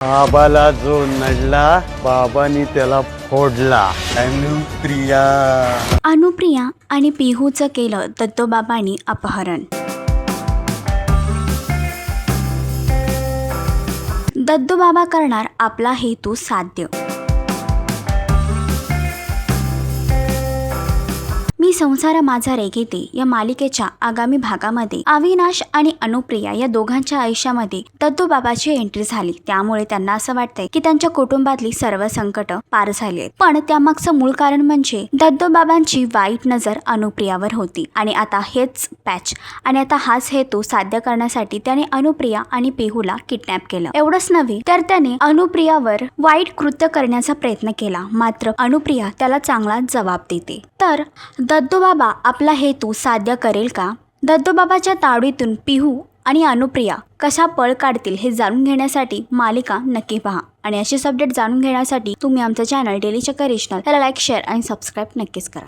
बाबाला जो नडला बाबांनी त्याला फोडला. अनुप्रिया. अनुप्रिया आणि पिहूचं केलं दत्तोबाबांनी अपहरण. दत्तोबाबा करणार आपला हेतू साध्य. मी संसार माझा रेघेते या मालिकेच्या आगामी भागामध्ये अविनाश आणि अनुप्रिया या दोघांच्या आयुष्यामध्ये दत्तोबाबाची एंट्री झाली. त्यामुळे त्यांना असं वाटतंय की त्यांच्या कुटुंबातली सर्व संकट पार झाली आहेत. पण त्यामागचं मूळ कारण म्हणजे दत्तोबाबांची वाईट नजर अनुप्रियावर होती आणि आता हेच पॅच आणि आता हाच हेतू साध्य करण्यासाठी त्याने अनुप्रिया आणि पिहूला किडनॅप केलं. एवढंच नव्हे तर त्याने अनुप्रियावर वाईट कृत्य करण्याचा प्रयत्न केला. मात्र अनुप्रिया त्याला चांगला जबाब देते. तर दत्तोबाबा आपला हेतू साध्य करेल का? दत्तोबाबाच्या तावडीतून पिहू आणि अनुप्रिया कशा पळ काढतील हे जाणून घेण्यासाठी मालिका नक्की पहा. आणि अशीच अपडेट जाणून घेण्यासाठी तुम्ही आमचं चॅनल डेली चक्कर रिजनल याला लाईक, शेअर आणि सबस्क्राईब नक्कीच करा.